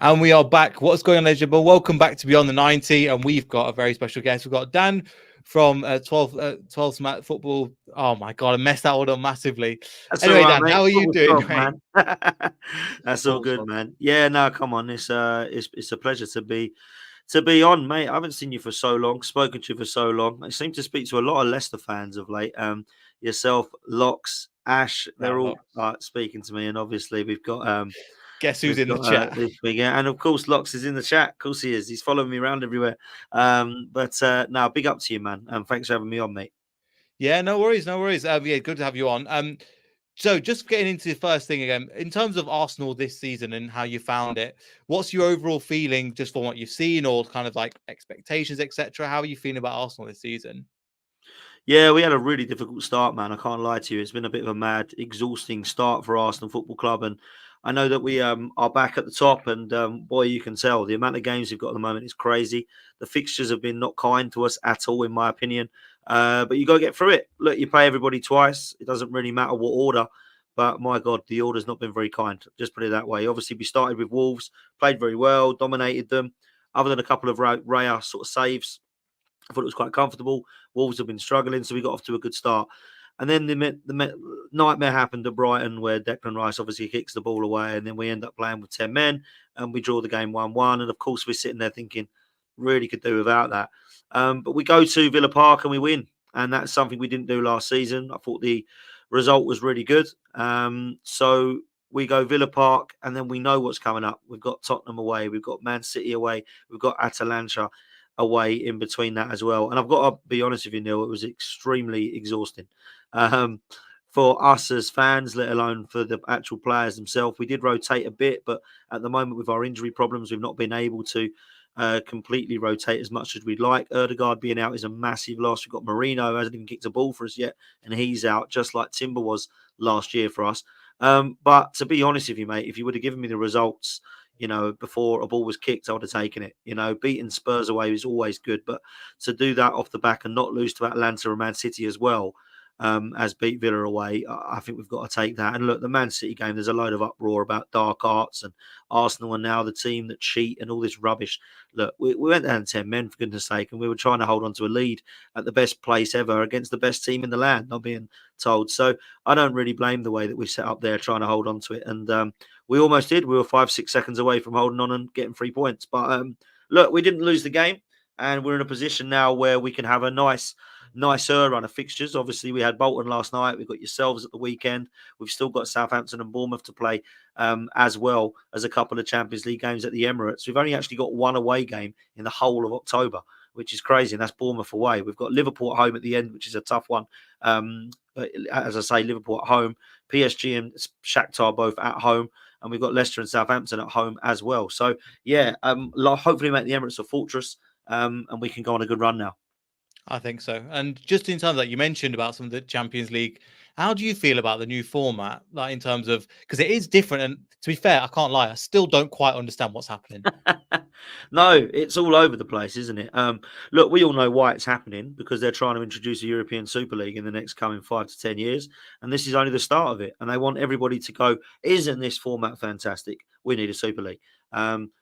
And we are back. What's going on, Legend? Welcome back to Beyond the 90. And we've got a very special guest. We've got Dan from 12 Smat Football. Oh my God, I messed that all up massively. That's all Anyway, right, Dan, mate. how are you Football's doing, soft, mate? man. That's all Football's good, fun. man. Yeah, no, come on. It's a pleasure to be on, mate. I haven't seen you for so long, spoken to you for so long. I seem to speak to a lot of Leicester fans of late. Yourself, Locks, Ash, Yeah, they're all look. speaking to me, and obviously Guess who's we've in the got chat? this big, and of course Locks is in the chat. Of course he is. He's following me around everywhere. But no, big up to you, man. Thanks for having me on, mate. Yeah, no worries, no worries. Yeah, good to have you on. So just getting into the first thing again, in terms of Arsenal this season and how you found it, what's your overall feeling just from what you've seen or kind of like expectations, etc.? How are you feeling about Arsenal this season? Yeah, we had a really difficult start, man. I can't lie to you. It's been a bit of a mad, exhausting start for Arsenal Football Club, and I know that we are back at the top. And boy, you can tell the amount of games we've got at the moment is crazy. The fixtures have been not kind to us at all, in my opinion. But you got to get through it. Look, you play everybody twice. It doesn't really matter what order. But my God, the order's not been very kind. Just put it that way. Obviously, we started with Wolves, played very well, dominated them. Other than a couple of rare sort of saves, I thought it was quite comfortable. Wolves have been struggling, so we got off to a good start. And then the nightmare happened at Brighton, where Declan Rice obviously kicks the ball away, and then we end up playing with 10 men, and we draw the game 1-1. And of course, we're sitting there thinking, really could do without that. But we go to Villa Park and we win, and that's something we didn't do last season. I thought the result was really good. So we go Villa Park, and then we know what's coming up. We've got Tottenham away, we've got Man City away, we've got Atalanta away in between that as well. And I've got to be honest with you, Neil, it was extremely exhausting um, for us as fans, let alone for the actual players themselves. We did rotate a bit, but at the moment with our injury problems, we've not been able to completely rotate as much as we'd like. Erdegaard being out is a massive loss. We've got Marino, who hasn't even kicked a ball for us yet, and he's out, just like Timber was last year for us. But to be honest with you, mate, if you would have given me the results, before a ball was kicked, I would have taken it. Beating Spurs away is always good, but to do that off the back and not lose to Atlanta and Man City as well, as beat Villa away, I think we've got to take that. And look, the Man City game, there's a load of uproar about dark arts and Arsenal are now the team that cheat and all this rubbish. Look, we went down 10 men, for goodness sake, and we were trying to hold on to a lead at the best place ever against the best team in the land, not being told. So I don't really blame the way that we set up there trying to hold on to it. And we almost did. We were 5-6 seconds away from holding on and getting 3 points. But look, we didn't lose the game, and we're in a position now where we can have a nicer run of fixtures. Obviously, we had Bolton last night. We've got yourselves at the weekend. We've still got Southampton and Bournemouth to play, as well as a couple of Champions League games at the Emirates. We've only actually got one away game in the whole of October, which is crazy, and that's Bournemouth away. We've got Liverpool at home at the end, which is a tough one. But as I say, Liverpool at home, PSG and Shakhtar both at home, and we've got Leicester and Southampton at home as well. So yeah, hopefully make the Emirates a fortress, and we can go on a good run now. I think so. And just in terms of that, you mentioned about some of the Champions League. How do you feel about the new format? Like in terms of because it is different. And to be fair, I can't lie, I still don't quite understand what's happening. No, it's all over the place, isn't it? Look, we all know why it's happening because they're trying to introduce a European Super League in the next coming 5 to 10 years, and this is only the start of it. And they want everybody to go, "Isn't this format fantastic? We need a Super League."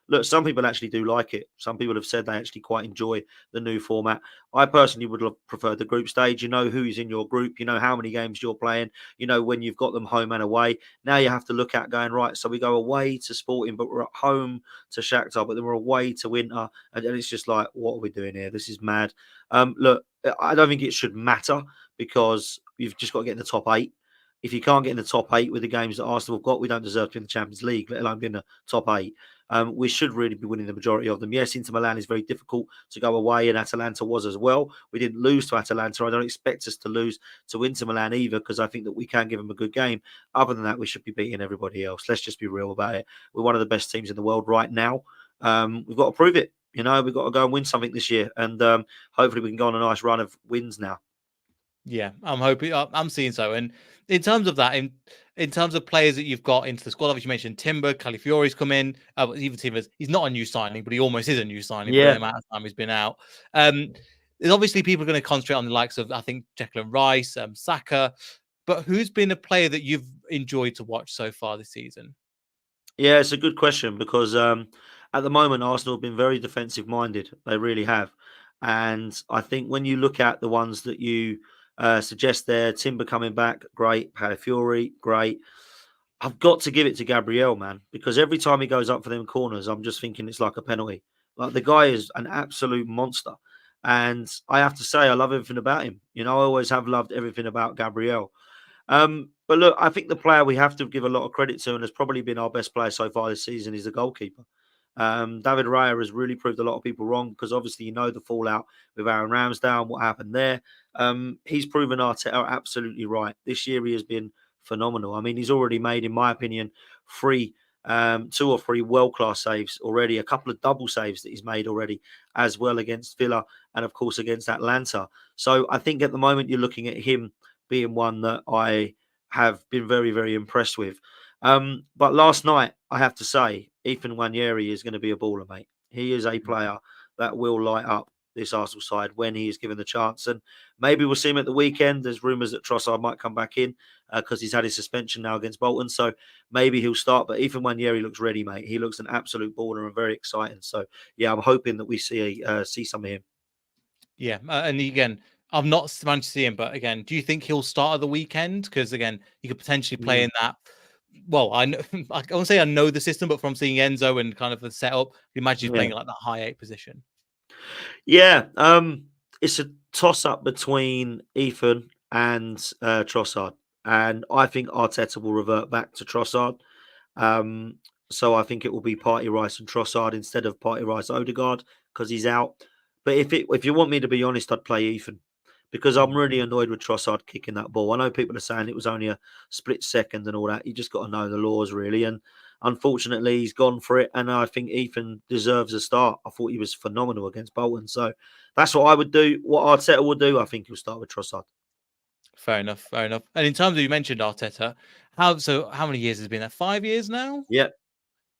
Look, some people actually do like it. Some people have said they actually quite enjoy the new format. I personally would have preferred the group stage. You know who's in your group. You know how many games you're playing. You know when you've got them home and away. Now you have to look at going right. So we go away to Sporting, but we're at home to Shakhtar, but then we're away to Winter, and it's just like, what are we doing here? This is mad. Look, I don't think it should matter because you've just got to get in the top 8. If you can't get in the top 8 with the games that Arsenal have got, we don't deserve to be in the Champions League, let alone be in the top 8. We should really be winning the majority of them. Yes, Inter Milan is very difficult to go away, and Atalanta was as well. We didn't lose to Atalanta. I don't expect us to lose to Inter Milan either because I think that we can give them a good game. Other than that, we should be beating everybody else. Let's just be real about it. We're one of the best teams in the world right now. We've got to prove it. We've got to go and win something this year, and hopefully we can go on a nice run of wins now. Yeah, I'm hoping. I'm seeing so. And in terms of that, in terms of players that you've got into the squad, obviously you mentioned Timber, Calafiori's come in. Even Timbers, he's not a new signing, but he almost is a new signing for the Yeah. amount of time he's been out. There's obviously people going to concentrate on the likes of I think Declan Rice, Saka. But who's been a player that you've enjoyed to watch so far this season? Yeah, it's a good question because at the moment Arsenal have been very defensive minded. They really have, and I think when you look at the ones that you suggest there, Timber coming back, great. Fury, great. I've got to give it to Gabriel, man, because every time he goes up for them corners, I'm just thinking it's like a penalty. Like the guy is an absolute monster, and I have to say I love everything about him. You know, I always have loved everything about Gabriel. But look, I think the player we have to give a lot of credit to, and has probably been our best player so far this season, is the goalkeeper. David Raya has really proved a lot of people wrong because obviously you know the fallout with Aaron Ramsdale and what happened there. He's proven Arteta absolutely right. This year he has been phenomenal. I mean, he's already made, in my opinion, three, two or three world-class saves already, a couple of double saves that he's made already as well against Villa and of course against Atlanta. So I think at the moment you're looking at him being one that I have been very, very impressed with. But last night, I have to say, Ethan Nwaneri is going to be a baller, mate. He is a player that will light up this Arsenal side when he is given the chance. And maybe we'll see him at the weekend. There's rumours that Trossard might come back in because he's had his suspension now against Bolton. So maybe he'll start. But Ethan Nwaneri looks ready, mate. He looks an absolute baller and very exciting. So, yeah, I'm hoping that we see some of him. Yeah, and again, I've not managed to see him, but again, do you think he'll start at the weekend? Because again, he could potentially play in that. Well, I know, I won't say I know the system, but from seeing Enzo and kind of the setup, imagine he's Yeah. playing like that high 8 position. Yeah, it's a toss up between Ethan and Trossard, and I think Arteta will revert back to Trossard. Um, so I think it will be Party Rice and Trossard instead of Party Rice Odegaard because he's out. But if you want me to be honest, I'd play Ethan because I'm really annoyed with Trossard kicking that ball. I know people are saying it was only a split second and all that. You just got to know the laws really, and unfortunately, he's gone for it, and I think Ethan deserves a start. I thought he was phenomenal against Bolton, so that's what I would do. What Arteta will do, I think he'll start with Trossard. Fair enough, fair enough. And in terms of, you mentioned Arteta, how many years has he been there? 5 years now? Yeah,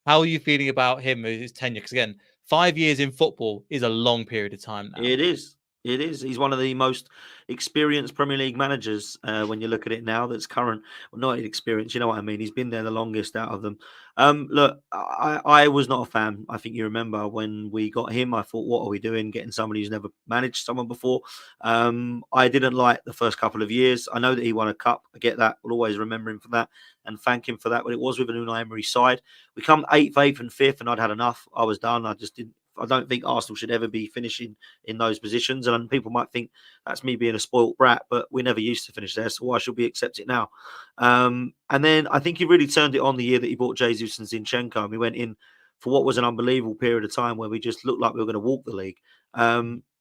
How are you feeling about him, his tenure? Because again, 5 years in football is a long period of time now. it is. It is. He's one of the most experienced Premier League managers when you look at it now. That's current, well, not experienced. You know what I mean? He's been there the longest out of them. Look, I was not a fan. I think you remember when we got him. I thought, what are we doing? Getting somebody who's never managed someone before. I didn't like the first couple of years. I know that he won a cup. I get that. We'll always remember him for that and thank him for that. But it was with an Unai Emery side. We come 8th, 8th, and 5th, and I'd had enough. I was done. I just didn't. I don't think Arsenal should ever be finishing in those positions. And people might think that's me being a spoilt brat, but we never used to finish there. So why should we accept it now? And then I think he really turned it on the year that he bought Jesus and Zinchenko. And we went in for what was an unbelievable period of time where we just looked like we were going to walk the league.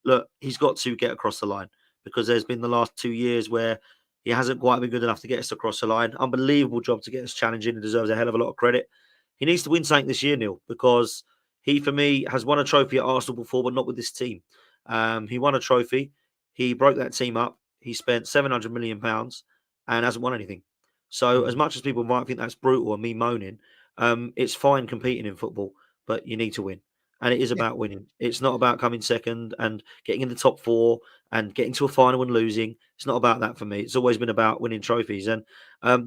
Look, he's got to get across the line because there's been the last 2 years where he hasn't quite been good enough to get us across the line. Unbelievable job to get us challenging and deserves a hell of a lot of credit. He needs to win something this year, Neil, because he, for me, has won a trophy at Arsenal before, but not with this team. He won a trophy. He broke that team up. He spent £700 million and hasn't won anything. So, as much as people might think that's brutal and me moaning, it's fine competing in football, but you need to win. And it is Yeah. about winning. It's not about coming second and getting in the top 4 and getting to a final and losing. It's not about that for me. It's always been about winning trophies. And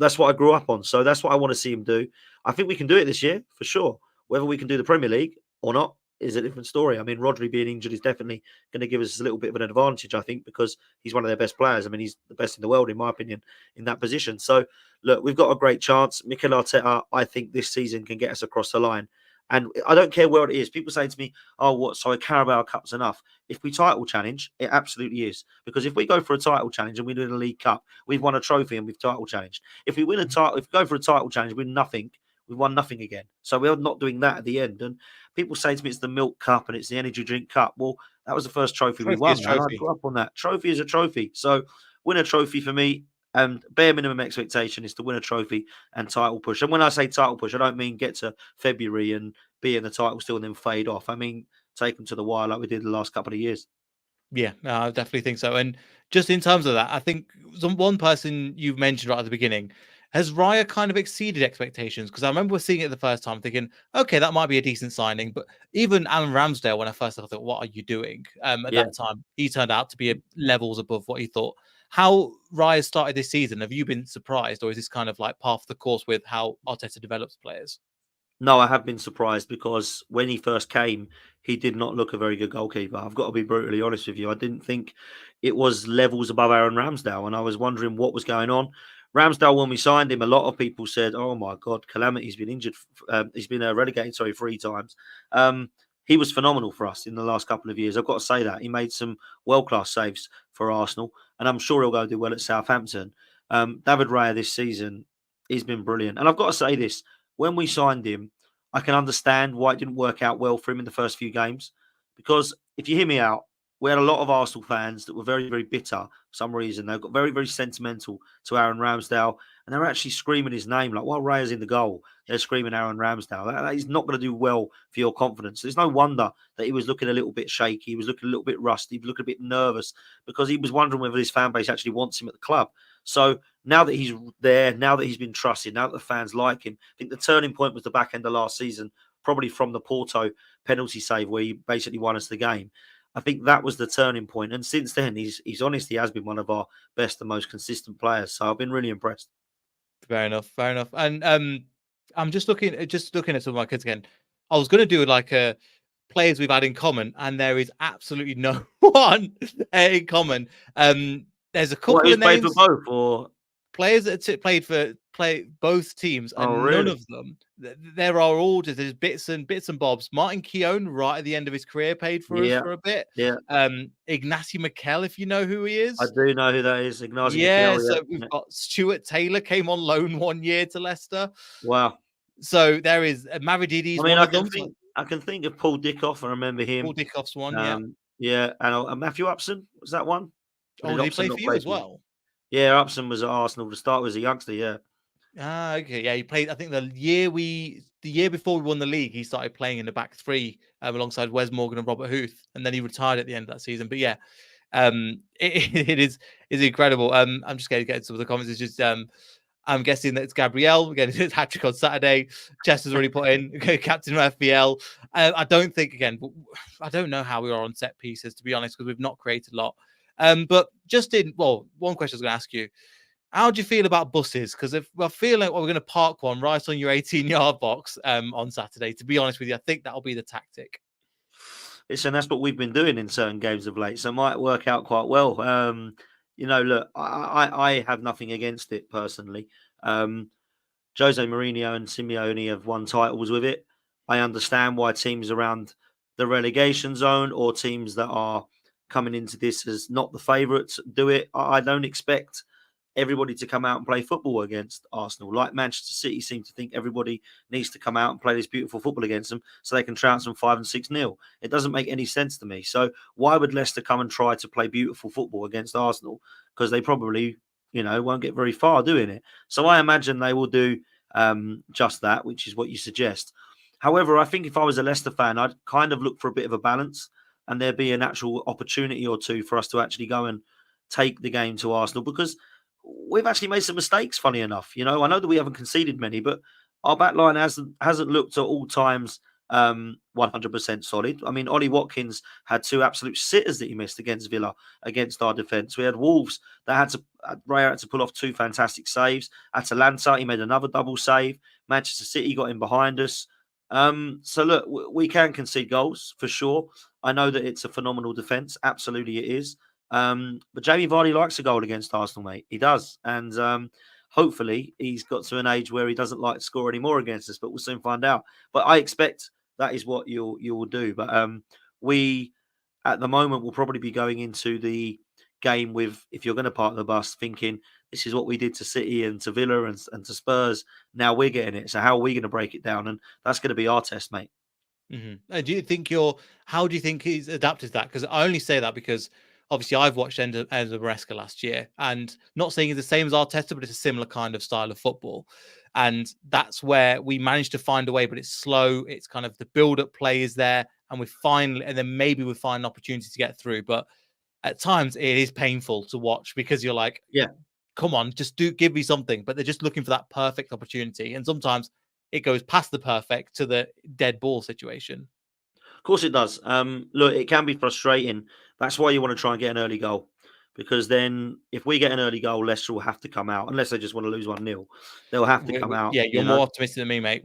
that's what I grew up on. So that's what I want to see him do. I think we can do it this year for sure. Whether we can do the Premier League or not is a different story. I mean, Rodri being injured is definitely going to give us a little bit of an advantage, I think, because he's one of their best players. I mean, he's the best in the world, in my opinion, in that position. So, look, we've got a great chance. Mikel Arteta, I think this season can get us across the line. And I don't care where it is. People say to me, oh, what? So a Carabao Cup's enough. If we title challenge, it absolutely is. Because if we go for a title challenge and we win a League Cup, we've won a trophy and we've title challenged. If we win a title, if we go for a title challenge, win nothing, we've won nothing again. So we're not doing that at the end. And people say to me it's the Milk Cup and it's the Energy Drink Cup. Well, that was the first trophy we Trophy is won, man. I trophy. grew up on that. Trophy is a trophy. So win a trophy for me. And bare minimum expectation is to win a trophy and title push. And when I say title push, I don't mean get to February and be in the title still and then fade off. I mean take them to the wire like we did the last couple of years. Yeah, no, I definitely think so. And just in terms of that, I think one person you've mentioned right at the beginning, has Raya kind of exceeded expectations? Because I remember seeing it the first time thinking, okay, that might be a decent signing. But even Alan Ramsdale, when I first thought, what are you doing? At Yeah. that time, he turned out to be levels above what he thought. How Raya started this season, have you been surprised? Or is this kind of like part of the course with how Arteta develops players? No, I have been surprised because when he first came, he did not look a very good goalkeeper. I've got to be brutally honest with you. I didn't think it was levels above Aaron Ramsdale, and I was wondering what was going on. Ramsdale, when we signed him, a lot of people said, "Oh my God, calamity! He's been injured. He's been relegated, sorry, 3 times." He was phenomenal for us in the last couple of years. I've got to say that he made some world-class saves for Arsenal, and I'm sure he'll go do well at Southampton. David Raya this season, he's been brilliant, and I've got to say this: when we signed him, I can understand why it didn't work out well for him in the first few games. Because if you hear me out, we had a lot of Arsenal fans that were very, very bitter for some reason. They got very, very sentimental to Aaron Ramsdale, and they were actually screaming his name. Like while Raya's in the goal, they're screaming Aaron Ramsdale. That is not going to do well for your confidence. There's no wonder that he was looking a little bit shaky. He was looking a little bit rusty. He was looking a bit nervous because he was wondering whether his fan base actually wants him at the club. So now that he's there, now that he's been trusted, now that the fans like him, I think the turning point was the back end of last season, probably from the Porto penalty save where he basically won us the game. I think that was the turning point. And since then, he's honestly has been one of our best and most consistent players. So I've been really impressed. Fair enough, fair enough. And I'm just looking at some of my kids again. I was going to do like a players we've had in common, and there is absolutely no one in common. There's a couple Who's of played for names, both? Or players that play both teams, oh, and none really? of them. There are all just there's bits and bobs. Martin Keown, right at the end of his career, played for us Yeah, for a bit. yeah. Ignacy Mikel, if you know who he I is. do know who that is. Ignacy Yeah, Mikel. so Yeah, we've yeah. got Stuart Taylor came on loan 1 year to Leicester. Wow. So there is Mavididi I is mean, one of them. So I can think of Paul Dickoff. I remember Paul him. Dickoff's one, yeah. Yeah, and Matthew Upson was that one? Or Oh, did did he Upson play for not you play as for you? well? Yeah, Upson was at Arsenal to start with as a youngster. Yeah. Ah, okay. Yeah, he played. I think the year before we won the league, he started playing in the back three alongside Wes Morgan and Robert Huth, and then he retired at the end of that season. But yeah, it is incredible. I'm just going to get into some of the comments. It's just I'm guessing that it's Gabriel. Again, it's hat trick on Saturday. Chester's already put in captain of FBL. I don't think I don't know how we are on set pieces, to be honest, because we've not created a lot. But one question I was going to ask you. How do you feel about buses? Because if I feel like we're going to park one right on your 18-yard box on Saturday, to be honest with you, I think that'll be the tactic. Listen, that's what we've been doing in certain games of late, so it might work out quite well. Look, I have nothing against it personally. Jose Mourinho and Simeone have won titles with it. I understand why teams around the relegation zone or teams that are coming into this as not the favourites do it. I don't expect everybody to come out and play football against Arsenal. Like Manchester City seem to think everybody needs to come out and play this beautiful football against them so they can trounce them 5 and 6-0. It doesn't make any sense to me. So why would Leicester come and try to play beautiful football against Arsenal? Because they probably, won't get very far doing it. So I imagine they will do just that, which is what you suggest. However, I think if I was a Leicester fan, I'd kind of look for a bit of a balance and there'd be an actual opportunity or two for us to actually go and take the game to Arsenal because we've actually made some mistakes, funny enough. I know that we haven't conceded many, but our back line hasn't looked at all times 100% solid. I mean, Ollie Watkins had 2 absolute sitters that he missed against Villa, against our defence. We had Wolves that Raya had to pull off 2 fantastic saves. Atalanta, he made another double save. Manchester City got in behind us. So look, we can concede goals for sure. I know that it's a phenomenal defence. Absolutely it is. But Jamie Vardy likes a goal against Arsenal, mate. He does. And hopefully he's got to an age where he doesn't like to score anymore against us, but we'll soon find out. But I expect that is what you'll do. But we, at the moment, will probably be going into the game with, if you're going to park the bus, thinking this is what we did to City and to Villa and to Spurs. Now we're getting it. So how are we going to break it down? And that's going to be our test, mate. How do you think he's adapted to that? Because I only say that because obviously I've watched Enzo Maresca last year, and not saying he's the same as Arteta, but it's a similar kind of style of football. And that's where we managed to find a way, but it's slow. It's kind of the build-up play is there, and then maybe we find an opportunity to get through. But at times it is painful to watch because you're like, Yeah. come on, just give me something. But they're just looking for that perfect opportunity. And sometimes it goes past the perfect to the dead ball situation. Of course it does. Look, it can be frustrating. That's why you want to try and get an early goal. because then if we get an early goal, Leicester will have to come out unless they just want to lose 1-0. They'll have to come out. Yeah, you're more optimistic than me, mate.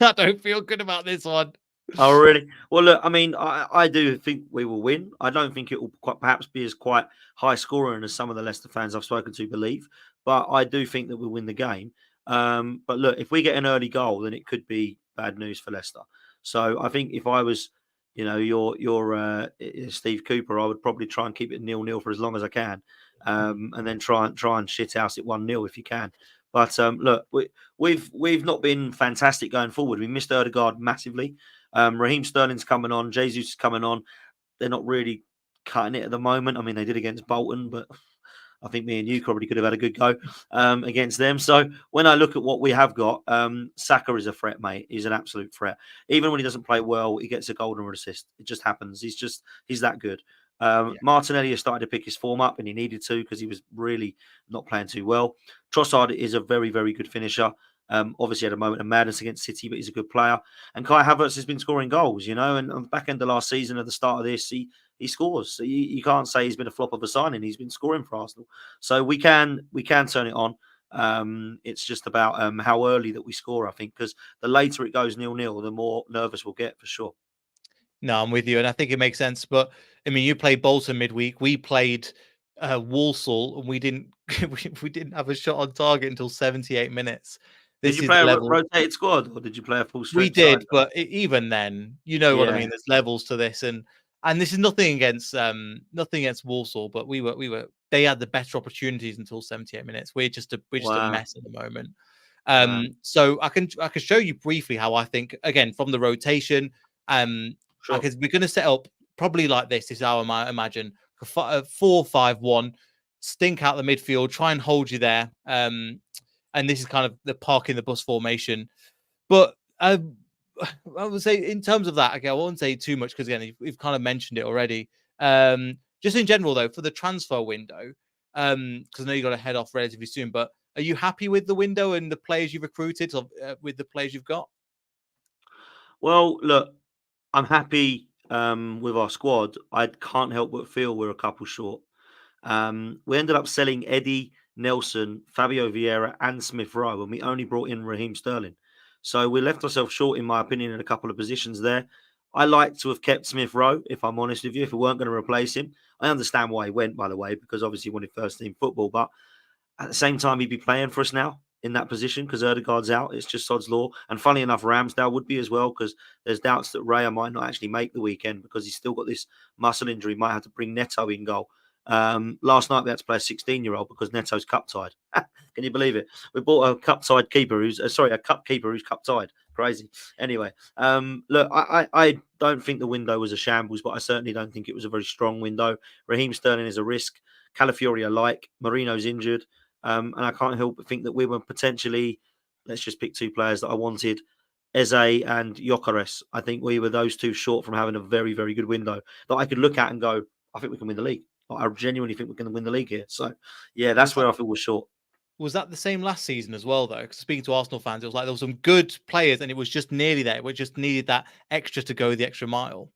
I don't feel good about this one. Oh, really? Well, look, I mean, I do think we will win. I don't think it will perhaps be as quite high scoring as some of the Leicester fans I've spoken to believe, but I do think that we'll win the game. But look, if we get an early goal, then it could be bad news for Leicester. So I think if I was, your Steve Cooper, I would probably try and keep it 0-0 for as long as I can, and then try and shithouse it 1-0 if you can. But look, we've not been fantastic going forward. We missed Odegaard massively. Raheem Sterling's coming on. Jesus is coming on. They're not really cutting it at the moment. I mean, they did against Bolton, but I think me and you probably could have had a good go against them. So when I look at what we have got, Saka is a threat, mate. He's an absolute threat. Even when he doesn't play well, he gets a golden assist. It just happens. He's that good. Martinelli has started to pick his form up, and he needed to because he was really not playing too well. Trossard is a very, very good finisher. Obviously had a moment of madness against City, but he's a good player. And Kai Havertz has been scoring goals, and on the back end of last season, at the start of this, he scores. So you can't say he's been a flop of a signing. He's been scoring for Arsenal. So we can turn it on. It's just about how early that we score, I think, because the later it goes 0-0, the more nervous we'll get for sure. No, I'm with you, and I think it makes sense. But I mean, you played Bolton midweek. We played Walsall, and we didn't we didn't have a shot on target until 78 minutes. Did you play a rotated squad, or did you play a full strength? We did, but even then, what I mean. There's levels to this, and this is nothing against Walsall, but we were they had the better opportunities until 78 minutes. We're just a mess at the moment. So I can show you briefly how I think again from the rotation. Sure. Because we're going to set up probably like this. Is how I imagine a 4-5-1, stink out the midfield, try and hold you there. And this is kind of the parking the bus formation. But I would say in terms of that, okay, I won't say too much because again, we've kind of mentioned it already. Just in general, though, for the transfer window, because I know you got to head off relatively soon. But are you happy with the window and the players you've recruited, with the players you've got? Well, look, I'm happy with our squad. I can't help but feel we're a couple short. We ended up selling Eddie, Nelson, Fabio Vieira, and Smith Rowe, and we only brought in Raheem Sterling. So we left ourselves short, in my opinion, in a couple of positions there. I like to have kept Smith Rowe, if I'm honest with you, if we weren't going to replace him. I understand why he went, by the way, because obviously he wanted first team football, but at the same time, he'd be playing for us now in that position because Odegaard's out. It's just sod's law. And funny enough, Ramsdale would be as well because there's doubts that Raya might not actually make the weekend because he's still got this muscle injury. Might have to bring Neto in goal. Last night we had to play a 16-year-old because Neto's cup tied. Can you believe it? We bought a cup tied keeper who's a cup keeper who's cup tied. Crazy. Anyway, look, I don't think the window was a shambles, but I certainly don't think it was a very strong window. Raheem Sterling is a risk. Calafiori alike. Marino's injured. And I can't help but think that we were potentially, let's just pick two players that I wanted, Eze and Gyökeres. I think we were those two short from having a very, very good window that I could look at and go, I think we can win the league. I genuinely think we're going to win the league here. So, yeah, that's where I feel we're short. Was that the same last season as well, though? Because speaking to Arsenal fans, it was like there were some good players and it was just nearly there. We just needed that extra to go the extra mile.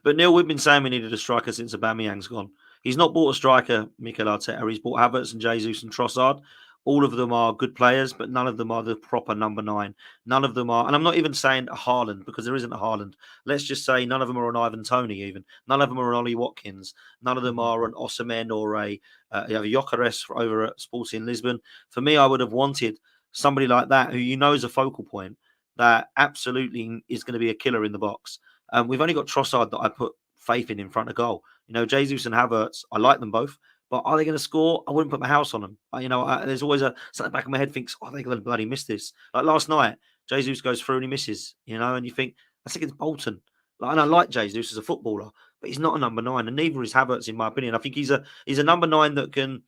But Neil, we've been saying we needed a striker since Aubameyang's gone. He's not bought a striker, Mikel Arteta. He's bought Havertz and Jesus and Trossard. All of them are good players, but none of them are the proper number 9. None of them are, and I'm not even saying a Haaland because there isn't a Haaland. Let's just say none of them are an Ivan Toney even. None of them are an Ollie Watkins. None of them are an Osimhen or a Gyökeres over at Sporting Lisbon. For me, I would have wanted somebody like that who is a focal point that absolutely is going to be a killer in the box. We've only got Trossard that I put faith in front of goal. Jesus and Havertz, I like them both. But are they going to score? I wouldn't put my house on them. There's always something in the back of my head thinks, they're going to bloody miss this. Like last night, Jesus goes through and he misses, and you think, that's against Bolton. And I like Jesus as a footballer, but he's not a number 9, and neither is Havertz, in my opinion. I think he's a number 9 that can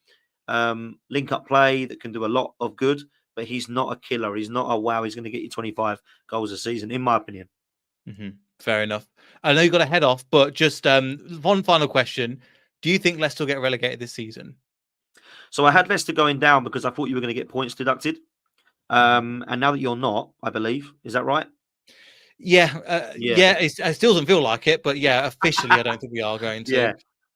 link up play, that can do a lot of good, but he's not a killer. He's not he's going to get you 25 goals a season, in my opinion. Mm-hmm. Fair enough. I know you've got to head off, but just one final question. Do you think Leicester will get relegated this season? So I had Leicester going down because I thought you were going to get points deducted. And now that you're not, I believe. Is that right? Yeah. It still doesn't feel like it, but yeah, officially, I don't think we are going to. Yeah.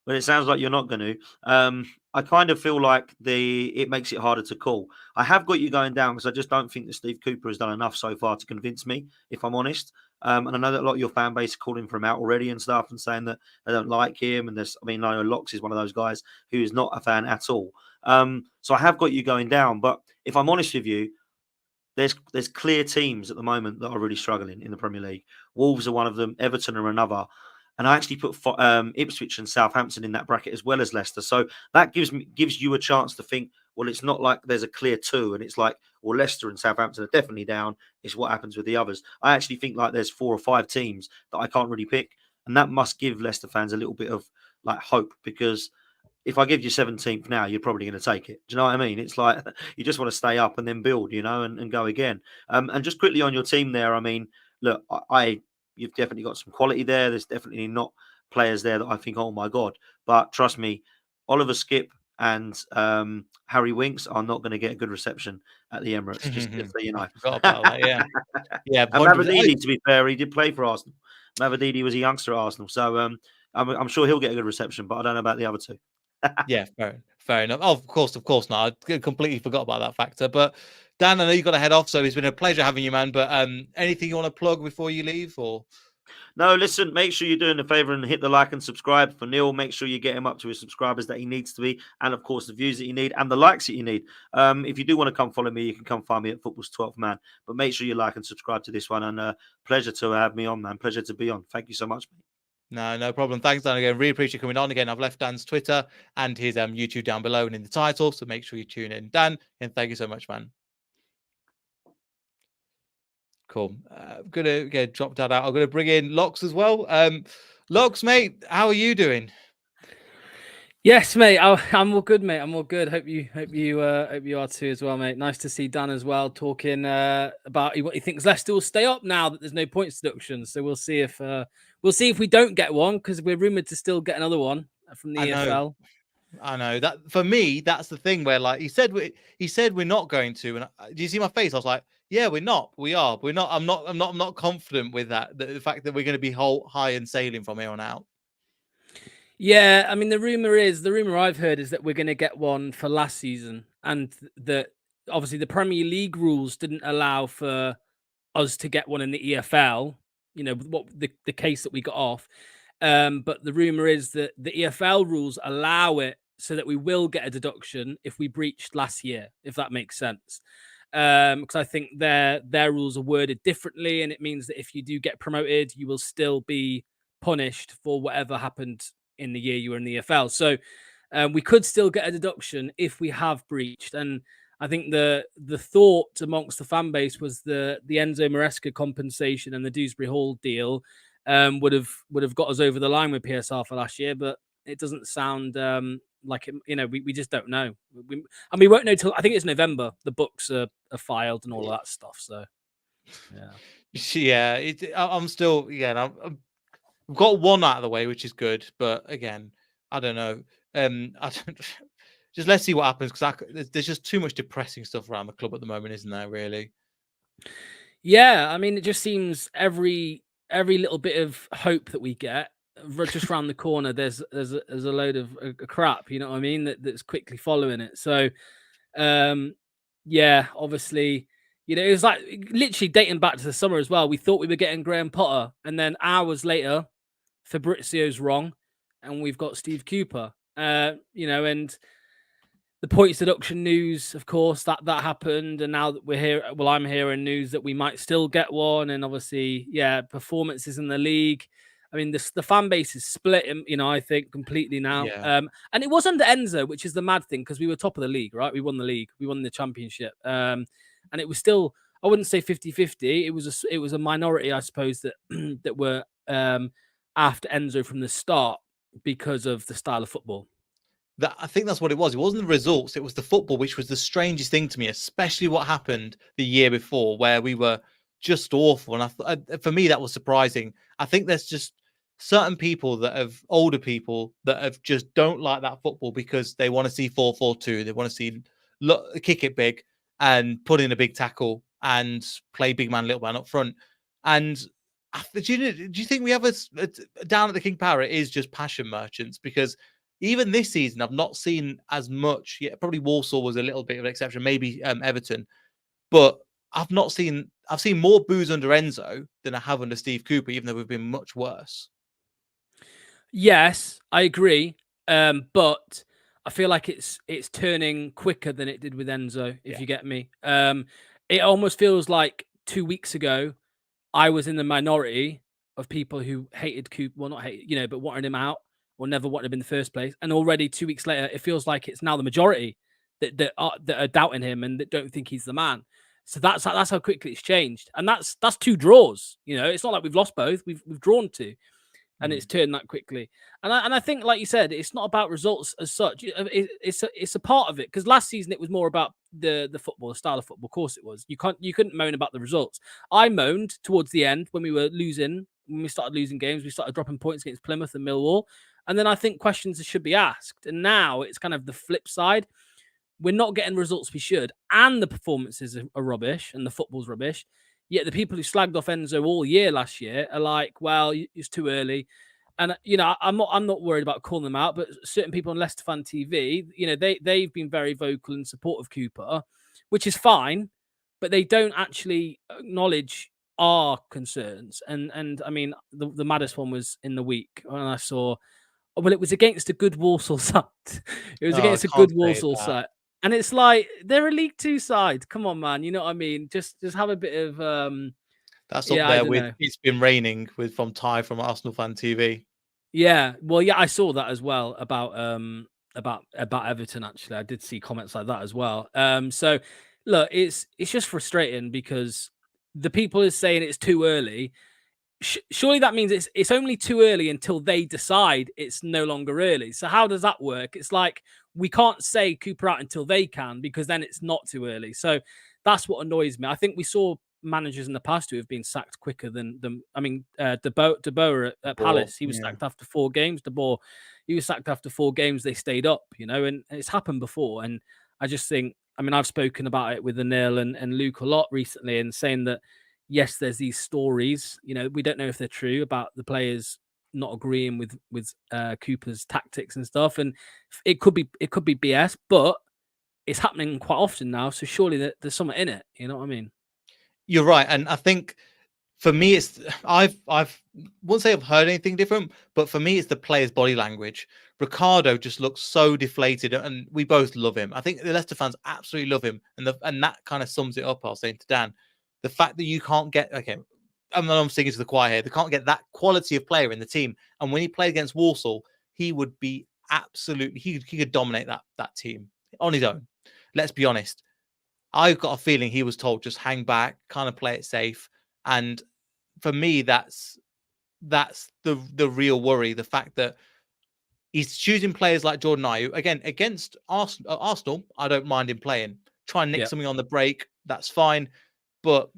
but it sounds like you're not going to. I kind of feel like it makes it harder to call. I have got you going down because I just don't think that Steve Cooper has done enough so far to convince me, if I'm honest. And I know that a lot of your fan base are calling for him out already and stuff and saying that they don't like him. And I know Locks is one of those guys who is not a fan at all. So I have got you going down. But if I'm honest with you, there's clear teams at the moment that are really struggling in the Premier League. Wolves are one of them. Everton are another. And I actually put Ipswich and Southampton in that bracket as well as Leicester. So that gives you a chance to think, well, it's not like there's a clear two, and it's like, well, Leicester and Southampton are definitely down. It's what happens with the others. I actually think like there's 4 or 5 teams that I can't really pick, and that must give Leicester fans a little bit of like hope, because if I give you 17th now, you're probably going to take it. Do you know what I mean? It's like you just want to stay up and then build, and go again. And just quickly on your team there, I mean, look, you've definitely got some quality there. There's definitely not players there that I think, oh my God. But trust me, Oliver Skipp and Harry Winks are not going to get a good reception at the Emirates, just so you know. I forgot about that, yeah. Yeah, and Mavididi, to be fair, he did play for Arsenal. Mavididi was a youngster at Arsenal. So I'm sure he'll get a good reception, but I don't know about the other two. Yeah, fair enough. Oh, of course not. I completely forgot about that factor. But Dan, I know you've got to head off, so it's been a pleasure having you, man. But anything you want to plug before you leave, or? No, listen, make sure you're doing a favor and hit the like and subscribe for Neil. Make sure you get him up to his subscribers that he needs to be, and of course the views that you need and the likes that you need. If you do want to come follow me, you can come find me at Football's 12th Man. But make sure you like and subscribe to this one, and pleasure to have me on, man. Pleasure to be on. Thank you so much, mate. No problem. Thanks, Dan, again. Really appreciate you coming on again. I've left Dan's Twitter and his YouTube down below and in the title, so make sure you tune in. Dan, and thank you so much, man. Cool. I'm gonna drop that out. I'm gonna bring in Locks as well. Locks, mate, how are you doing? Yes, mate. I'm all good, mate. I'm all good. Hope you are too as well, mate. Nice to see Dan as well, talking about what he thinks Leicester will stay up now that there's no points deduction. So we'll see if we don't get one, because we're rumored to still get another one from the EFL. I know that for me, that's the thing where like he said we're not going to, and do you see my face? I was like, yeah, we're not. We are. We're not. I'm not confident with that. The fact that we're going to be high and sailing from here on out. Yeah, I mean, the rumor I've heard is that we're going to get one for last season, and that obviously the Premier League rules didn't allow for us to get one in the EFL. You know, what the case that we got off. But the rumor is that the EFL rules allow it so that we will get a deduction if we breached last year, if that makes sense. Because I think their rules are worded differently, and it means that if you do get promoted, you will still be punished for whatever happened in the year you were in the EFL. So we could still get a deduction if we have breached. And I think the thought amongst the fan base was the Enzo Maresca compensation and the Dewsbury Hall deal would have got us over the line with PSR for last year, but it doesn't sound like it. You know, we just don't know. We won't know till I think it's November. The books are filed and all of that stuff. So yeah, I'm still I've got one out of the way, which is good, but again, I don't know. Just let's see what happens, because there's just too much depressing stuff around the club at the moment, isn't there? Really? Yeah, I mean, it just seems every little bit of hope that we get just around the corner, there's a load of crap. You know what I mean? That's quickly following it. So, yeah, obviously. You know, it was like literally dating back to the summer as well. We thought we were getting Graham Potter, and then hours later, Fabrizio's wrong, and we've got Steve Cooper. You know, and the points deduction news, of course, that happened, and now that we're here, well, I'm hearing news that we might still get one, and obviously, yeah, performances in the league. I mean, the fan base is split, you know, I think completely now. Yeah. And it was under Enzo, which is the mad thing, because we were top of the league, right? We won the league, we won the championship, and it was still, I wouldn't say 50-50. It was a minority, I suppose, that that were after Enzo from the start because of the style of football. I think that's what it was. It wasn't the results; it was the football, which was the strangest thing to me, especially what happened the year before, where we were just awful. And for me, that was surprising. I think there's just certain people older people that have just don't like that football because they want to see 4-4-2. They want to see kick it big and put in a big tackle and play big man, little man up front. And do you think we have a down at the King Power? It is just passion merchants, because even this season, I've not seen as much. Yeah, probably Walsall was a little bit of an exception, maybe Everton, but I've seen more boos under Enzo than I have under Steve Cooper, even though we've been much worse. Yes, I agree. But I feel like it's turning quicker than it did with Enzo, if you get me. It almost feels like 2 weeks ago, I was in the minority of people who hated Cooper, well, not hate, but wanted him out or never wanted him in the first place. And already 2 weeks later, it feels like it's now the majority that are doubting him and that don't think he's the man. So that's how quickly it's changed. And that's 2 draws. It's not like we've lost both. We've drawn 2. And it's turned that quickly. And I think, like you said, it's not about results as such. It's a part of it, because last season it was more about the football, the style of football. Of course it was. You couldn't moan about the results. I moaned towards the end when we were losing. When we started losing games, we started dropping points against Plymouth and Millwall. And then I think questions should be asked. And now it's kind of the flip side. We're not getting results we should, and the performances are rubbish, and the football's rubbish. Yet the people who slagged off Enzo all year last year are like, well, it's too early. And, I'm not worried about calling them out, but certain people on Leicester Fan TV, they've been very vocal in support of Cooper, which is fine, but they don't actually acknowledge our concerns. And I mean, the maddest one was in the week when I saw, well, it was against a good Walsall side. It was against a good Walsall side. And it's like, they're a League Two side. Come on, man. You know what I mean? Just have a bit of that's up there with It's Been Raining from Ty from Arsenal Fan TV. Yeah. Well, yeah, I saw that as well about Everton, actually. I did see comments like that as well. So look, it's just frustrating because the people are saying it's too early. Surely that means it's only too early until they decide it's no longer early. So how does that work? It's like we can't say Cooper out until they can, because then it's not too early. So that's what annoys me. I think we saw managers in the past who have been sacked quicker than them. I mean, De Boer at Palace, he was sacked after 4 games. De Boer, he was sacked after 4 games. They stayed up, and it's happened before. And I just think, I mean, I've spoken about it with Arenal and Luke a lot recently, and saying that, yes, there's these stories, we don't know if they're true, about the players not agreeing with Cooper's tactics and stuff. And it could be BS, but it's happening quite often now. So surely there's something in it. You know what I mean? You're right. And I think for me, it's I won't say I've heard anything different, but for me, it's the player's body language. Ricardo just looks so deflated, and we both love him. I think the Leicester fans absolutely love him, and that kind of sums it up. I was saying to Dan, the fact that you can't get, I'm singing to the choir here, they can't get that quality of player in the team. And when he played against Walsall, he would be absolutely, he could dominate that team on his own. Let's be honest. I've got a feeling he was told, just hang back, kind of play it safe. And for me, that's the real worry. The fact that he's choosing players like Jordan Ayew. Again, against Arsenal, I don't mind him playing. Try and nick something on the break, that's fine. But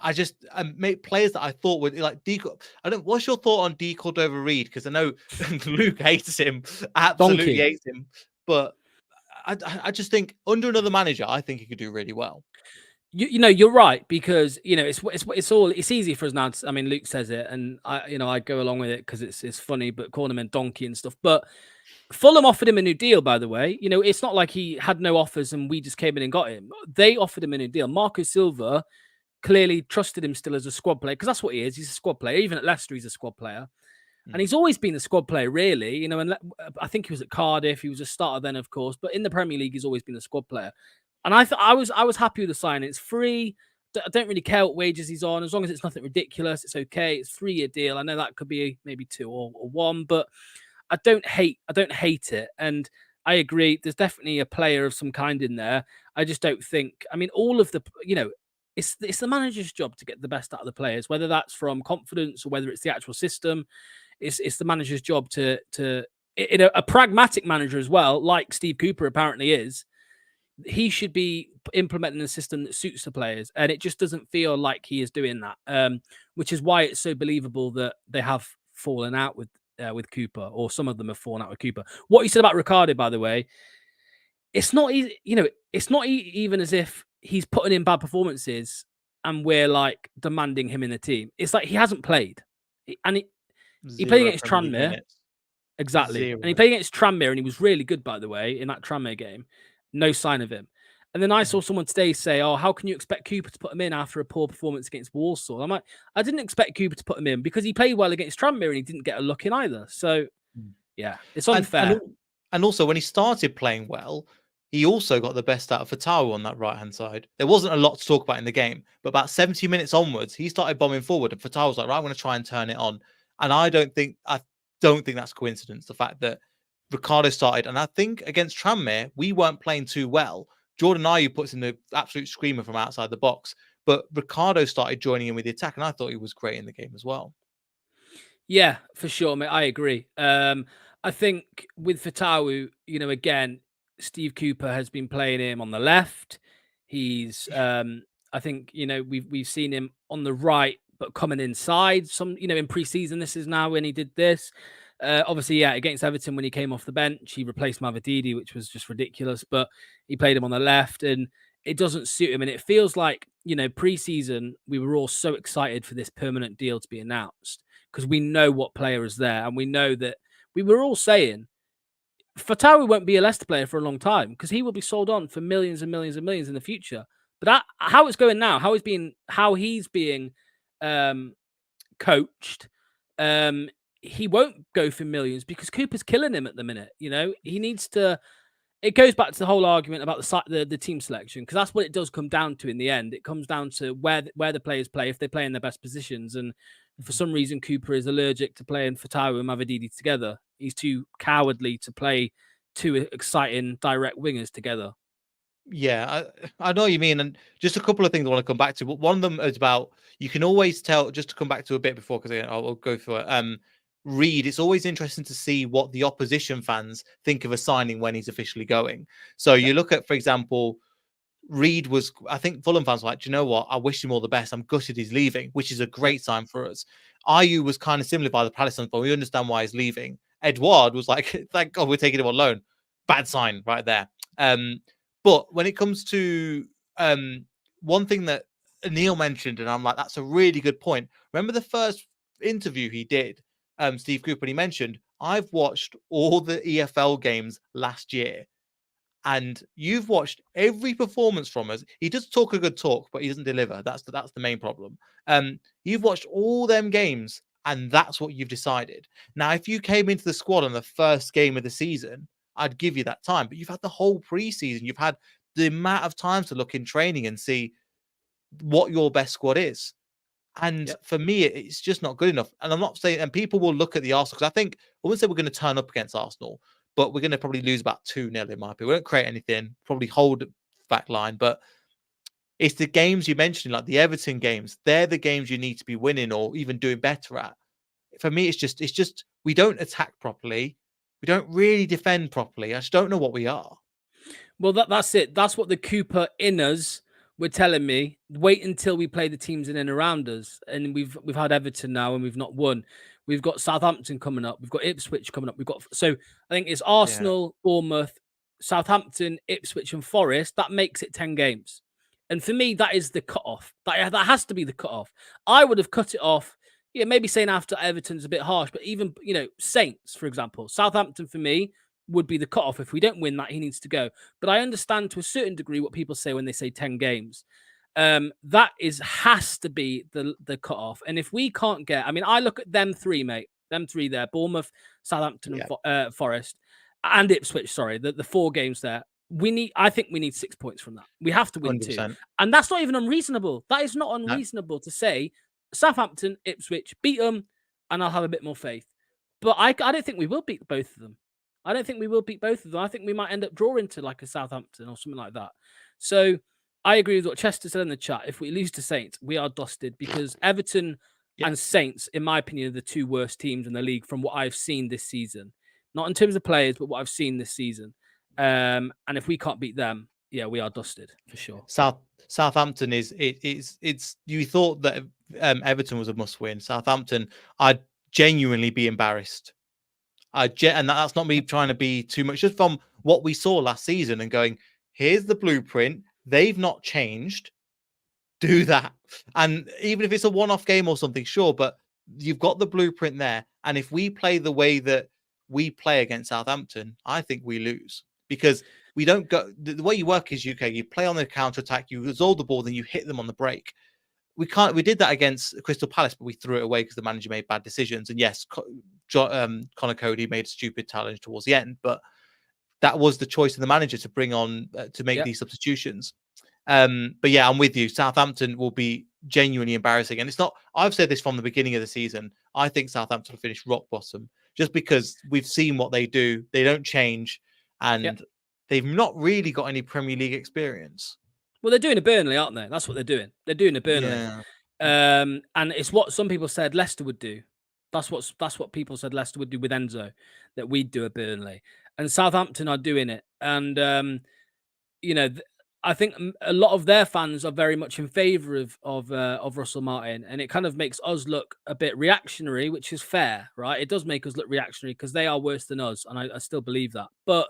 I just make players that I thought would like Deco. What's your thought on D Cordova-Reid? Because I know Luke hates him, absolutely hates him. But I just think under another manager, I think he could do really well. You're right, because it's easy for us now. I mean, Luke says it, and I go along with it because it's funny, but calling him a donkey and stuff. But Fulham offered him a new deal, by the way. It's not like he had no offers and we just came in and got him. They offered him a new deal. Marco Silva clearly trusted him still as a squad player, because that's what he is. He's a squad player. Even at Leicester, he's a squad player. And he's always been a squad player, really. And I think he was at Cardiff. He was a starter then, of course. But in the Premier League, he's always been a squad player. And I was happy with the signing. It's free. I don't really care what wages he's on. As long as it's nothing ridiculous, it's okay. It's a 3-year deal. I know that could be maybe 2 or 1, but I don't hate it. And I agree. There's definitely a player of some kind in there. I just don't think, I mean, all of the, it's the manager's job to get the best out of the players, whether that's from confidence or whether it's the actual system. It's the manager's job to a pragmatic manager as well, like Steve Cooper apparently is. He should be implementing a system that suits the players, and it just doesn't feel like he is doing that. Which is why it's so believable that they have fallen out with Cooper, or some of them have fallen out with Cooper. What you said about Ricardo, by the way, it's not easy. It's not even as if he's putting in bad performances and we're like demanding him in the team. It's like he hasn't played, and he played against Tranmere. Exactly. 0. And he played against Tranmere and he was really good, by the way, in that Tranmere game. No sign of him. And then I saw someone today say, oh, how can you expect Cooper to put him in after a poor performance against Walsall? I'm like, I didn't expect Cooper to put him in because he played well against Tranmere and he didn't get a look in either. So, yeah, it's unfair. And also, when he started playing well, he also got the best out of Fatawu on that right-hand side. There wasn't a lot to talk about in the game, but about 70 minutes onwards, he started bombing forward and Fatawu was like, right, I'm going to try and turn it on. And I don't think that's coincidence, the fact that Ricardo started. And I think against Tranmere, we weren't playing too well. Jordan Ayew puts in the absolute screamer from outside the box, but Ricardo started joining in with the attack, and I thought he was great in the game as well. Yeah, for sure, mate. I agree. I think with Fatawu, again, Steve Cooper has been playing him on the left. He's, I think, we've seen him on the right, but coming inside. In pre-season, this is now when he did this. Obviously, yeah, against Everton when he came off the bench, he replaced Mavididi, which was just ridiculous. But he played him on the left, and it doesn't suit him. And it feels like, pre-season, we were all so excited for this permanent deal to be announced because we know what player is there, and we know that we were all saying Fatawu won't be a Leicester player for a long time because he will be sold on for millions and millions and millions in the future. But how it's going now, how he's being coached, he won't go for millions because Cooper's killing him at the minute. He needs to. It goes back to the whole argument about the team selection because that's what it does come down to in the end. It comes down to where the players play, if they play in their best positions. And for some reason, Cooper is allergic to playing Fatawu and Mavididi together. He's too cowardly to play two exciting direct wingers together. Yeah, I know what you mean. And just a couple of things I want to come back to. But one of them is about, you can always tell, just to come back to a bit before, because I'll go for it. Reed, it's always interesting to see what the opposition fans think of a signing when he's officially going. So you look at, for example, Reed I think Fulham fans were like, do you know what? I wish him all the best. I'm gutted he's leaving, which is a great sign for us. Ayew was kind of similar by the Palace, but we understand why he's leaving. Edouard was like, thank God we're taking him on loan. Bad sign right there. But when it comes to one thing that Neil mentioned, and I'm like, that's a really good point. Remember the first interview he did, Steve Cooper, and he mentioned, I've watched all the EFL games last year, and you've watched every performance from us. He does talk a good talk, but he doesn't deliver. That's the main problem. You've watched all them games, and that's what you've decided. Now, if you came into the squad on the first game of the season, I'd give you that time. But you've had the whole preseason. You've had the amount of time to look in training and see what your best squad is. And for me, it's just not good enough. And I'm not saying, and people will look at the Arsenal, because I think, I wouldn't say we're going to turn up against Arsenal, but we're going to probably lose about 2-0 in my opinion. We won't create anything, probably hold back line, but it's the games you mentioned, like the Everton games. They're the games you need to be winning or even doing better at. For me, it's just we don't attack properly. We don't really defend properly. I just don't know what we are. Well, that's it. That's what the Cooper inners were telling me. Wait until we play the teams in and around us. And we've had Everton now and we've not won. We've got Southampton coming up. We've got Ipswich coming up. So I think it's Arsenal, Bournemouth, Southampton, Ipswich, and Forest. That makes it 10 games. And for me, that is the cutoff. That has to be the cutoff. I would have cut it off. Yeah, maybe saying after Everton's a bit harsh, but even, Saints, for example, Southampton for me would be the cutoff. If we don't win that, he needs to go. But I understand to a certain degree what people say when they say 10 games. That has to be the cutoff. And if we can't get, I look at them three, mate. Them three there: Bournemouth, Southampton, and Forest, and Ipswich. Sorry, the 4 games there. I think we need 6 points from that. We have to win 100%. 2, and that's not even unreasonable. That is not unreasonable to say. Southampton, Ipswich, beat them, and I'll have a bit more faith. But I don't think we will beat both of them. I think we might end up drawing to like a Southampton or something like that. So I agree with what Chester said in the chat. If we lose to Saints, we are dusted because Everton and Saints, in my opinion, are the 2 worst teams in the league from what I've seen this season. Not in terms of players, but what I've seen this season. And if we can't beat them, we are dusted for sure. Southampton it's you thought that Everton was a must win. Southampton, I'd genuinely be embarrassed. And that's not me trying to be too much, just from what we saw last season and going, here's the blueprint. They've not changed. Do that. And even if it's a one-off game or something, sure, but you've got the blueprint there. And if we play the way that we play against Southampton, I think we lose because we don't go. The way you work is UK. You play on the counter attack, you absorb the ball, then you hit them on the break. We can't. We did that against Crystal Palace, but we threw it away because the manager made bad decisions. And yes, Connor Cody made a stupid challenge towards the end, but that was the choice of the manager to bring on to make these substitutions. But yeah, I'm with you. Southampton will be genuinely embarrassing, and it's not. I've said this from the beginning of the season. I think Southampton will finish rock bottom just because we've seen what they do. They don't change, and they've not really got any Premier League experience. Well, they're doing a Burnley, aren't they? That's what they're doing. They're doing a Burnley. Yeah. And it's what some people said Leicester would do. That's what people said Leicester would do with Enzo, that we'd do a Burnley. And Southampton are doing it. And, I think a lot of their fans are very much in favour of Russell Martin. And it kind of makes us look a bit reactionary, which is fair, right? It does make us look reactionary because they are worse than us. And I still believe that. But,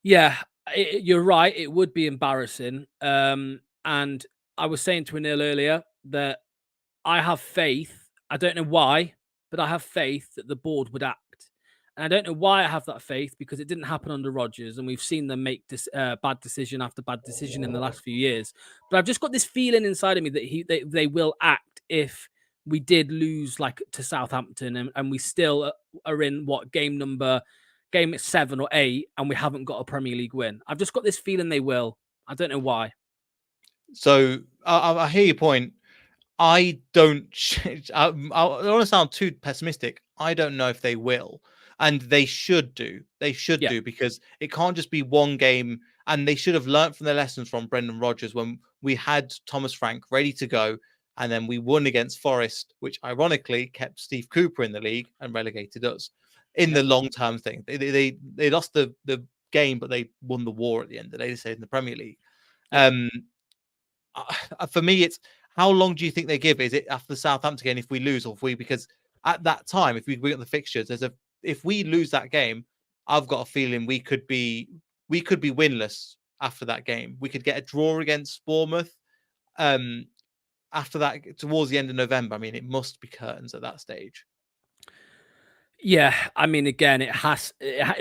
yeah, you're right. It would be embarrassing. And I was saying to Anil earlier that I have faith. I don't know why, but I have faith that the board would act. And I don't know why I have that faith, because it didn't happen under Rodgers, and we've seen them make this bad decision after bad decision in the last few years. But I've just got this feeling inside of me that they will act if we did lose to Southampton and we still are in game 7 or 8 and we haven't got a Premier League win. I've just got this feeling they will. I don't know why. So I hear your point. I don't want to sound too pessimistic. I don't know if they will. And they should do. They should do, because it can't just be one game. And they should have learned from their lessons from Brendan Rodgers when we had Thomas Frank ready to go. And then we won against Forest, which ironically kept Steve Cooper in the league and relegated us in the long-term thing. They lost the game, but they won the war at the end of the day. They stayed in the Premier League. For me, it's how long do you think they give? Is it after the Southampton game if we lose, or if we, because at that time, if we got the fixtures, if we lose that game, I've got a feeling we could be winless after that game. We could get a draw against Bournemouth. After that, towards the end of November, I mean, it must be curtains at that stage. Yeah, I mean, again,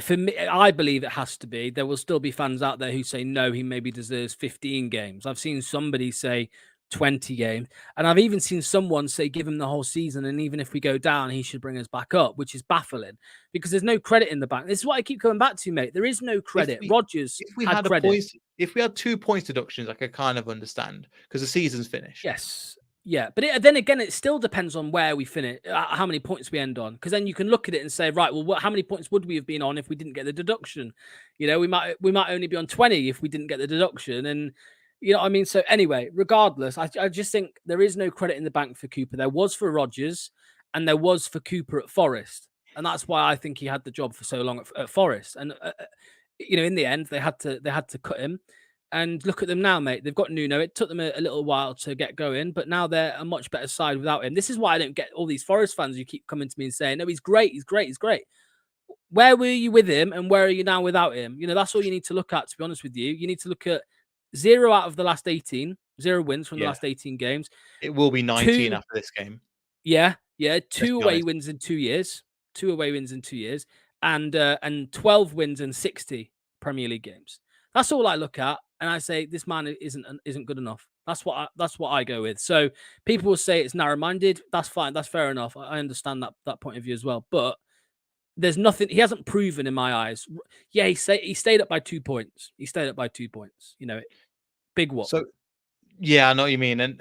for me, I believe it has to be. There will still be fans out there who say, no, he maybe deserves 15 games. I've seen somebody say 20 games. And I've even seen someone say, give him the whole season. And even if we go down, he should bring us back up, which is baffling because there's no credit in the bank. This is what I keep coming back to, mate. There is no credit. Rodgers had credit. If we had 2 points deductions, I could kind of understand because the season's finished. Yes. Yeah, but then again, it still depends on where we finish, how many points we end on. Because then you can look at it and say, right, well, how many points would we have been on if we didn't get the deduction? We might only be on 20 if we didn't get the deduction. And you know what I mean? So anyway, regardless, I just think there is no credit in the bank for Cooper. There was for Rodgers and there was for Cooper at Forest. And that's why I think he had the job for so long at Forest. And, in the end, they had to cut him. And look at them now, mate. They've got Nuno. It took them a little while to get going, but now they're a much better side without him. This is why I don't get all these Forest fans who keep coming to me and saying, no, he's great. He's great. He's great. Where were you with him and where are you now without him? That's all you need to look at, to be honest with you. You need to look at 0 out of the last 18, 0 wins from the last 18 games. It will be 19 after this game. Yeah. 2 away wins in 2 years. 2 away wins in 2 years. And 12 wins in 60 Premier League games. That's all I look at. And I say this man isn't good enough. That's what I go with. So people will say it's narrow-minded. That's fine. That's fair enough. I understand that point of view as well. But there's nothing he hasn't proven in my eyes. Yeah, he stayed up by 2 points. He stayed up by 2 points. Big what? So yeah, I know what you mean. And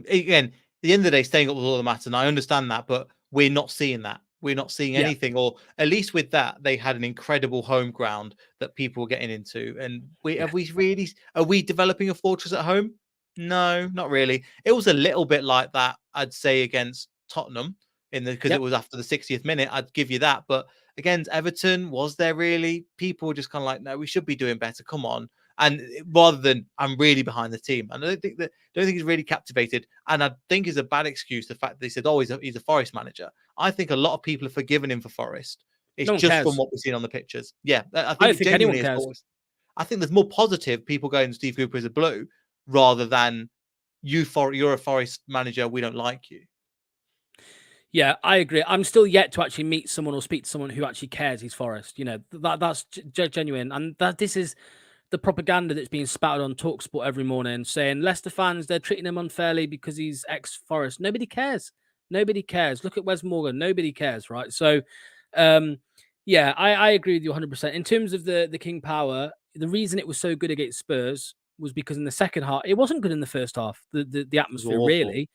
again, at the end of the day, staying up was all that matters. And I understand that, but we're not seeing that. We're not seeing anything, or at least with that, they had an incredible home ground that people were getting into. And are we developing a fortress at home? No, not really. It was a little bit like that, I'd say, against Tottenham because it was after the 60th minute. I'd give you that. But against Everton, was there really? People were just kind of like, no, we should be doing better. Come on. And rather than I'm really behind the team, and I don't think he's really captivated. And I think it's a bad excuse the fact that they said, "Oh, he's a Forest manager." I think a lot of people have forgiven him for Forest. It's just from what we've seen on the pictures. Yeah, I don't think anyone cares. I think there's more positive people going, Steve Cooper is a Blue, rather than you're a Forest manager. We don't like you. Yeah, I agree. I'm still yet to actually meet someone or speak to someone who actually cares he's Forest. That's genuine. And this is the propaganda that's being spouted on TalkSport every morning, saying Leicester fans, they're treating him unfairly because he's ex-Forest. Nobody cares. Nobody cares. Look at Wes Morgan. Nobody cares, right? So, yeah, I agree with you 100%. In terms of the King Power, the reason it was so good against Spurs was because in the second half, it wasn't good in the first half, the atmosphere, really.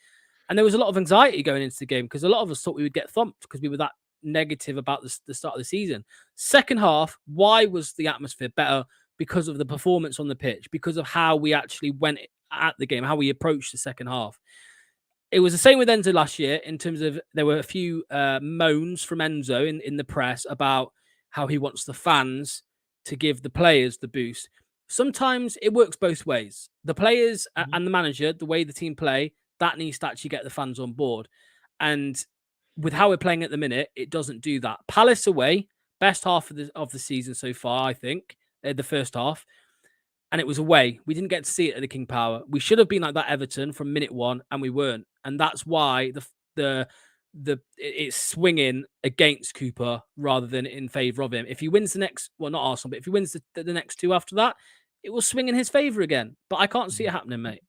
And there was a lot of anxiety going into the game because a lot of us thought we would get thumped because we were that negative about the start of the season. Second half, why was the atmosphere better? Because of the performance on the pitch, because of how we actually went at the game, how we approached the second half. It was the same with Enzo last year in terms of there were a few moans from Enzo in the press about how he wants the fans to give the players the boost. Sometimes it works both ways. The players and the manager, the way the team play, that needs to actually get the fans on board. And with how we're playing at the minute, it doesn't do that. Palace away, best half of the season so far, I think, the first half. And it was away. We didn't get to see it at the King Power. We should have been like that Everton from minute one, and we weren't. And that's why it's swinging against Cooper rather than in favour of him. If he wins the next, well, not Arsenal, but if he wins the next two after that, it will swing in his favour again. But I can't see it happening, mate.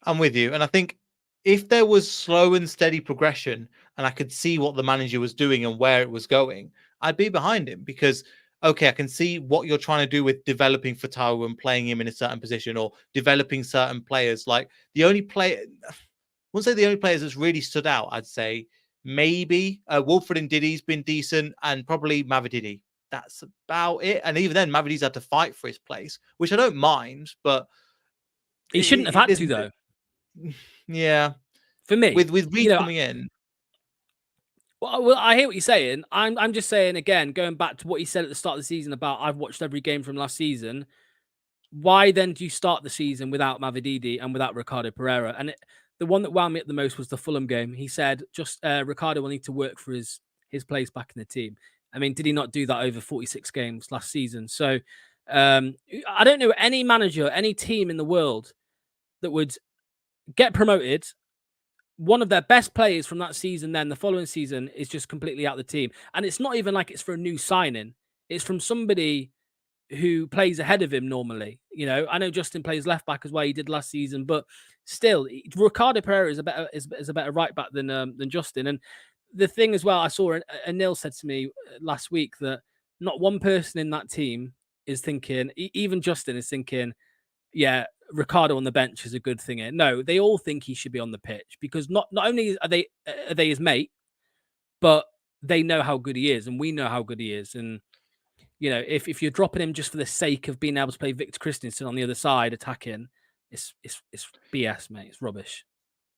I'm with you. And I think if there was slow and steady progression and I could see what the manager was doing and where it was going, I'd be behind him because, okay, I can see what you're trying to do with developing Fatawu and playing him in a certain position or developing certain players. Like the only player, I wouldn't say the only players that's really stood out, I'd say maybe Wolford and Diddy's been decent and probably Mavididi. That's about it. And even then, Mavididi's had to fight for his place, which I don't mind, but he shouldn't have had to, though. Yeah, for me, with Reed coming in. Well, I hear what you're saying. I'm just saying again, going back to what he said at the start of the season about I've watched every game from last season. Why then do you start the season without Mavididi and without Ricardo Pereira? And the one that wound me up the most was the Fulham game. He said just Ricardo will need to work for his place back in the team. I mean, did he not do that over 46 games last season? So I don't know any manager, any team in the world that would get promoted. One of their best players from that season, then the following season, is just completely out of the team. And it's not even like it's for a new signing. It's from somebody who plays ahead of him normally. I know Justin plays left back as well. He did last season, but still, Ricardo Pereira is a better right back than Justin. And the thing as well, I saw Anil said to me last week that not one person in that team is thinking, even Justin is thinking, yeah, Ricardo on the bench is a good thing. No, they all think he should be on the pitch because not only are they his mate, but they know how good he is, and we know how good he is. And if you're dropping him just for the sake of being able to play Victor Christensen on the other side attacking, it's BS, mate. It's rubbish.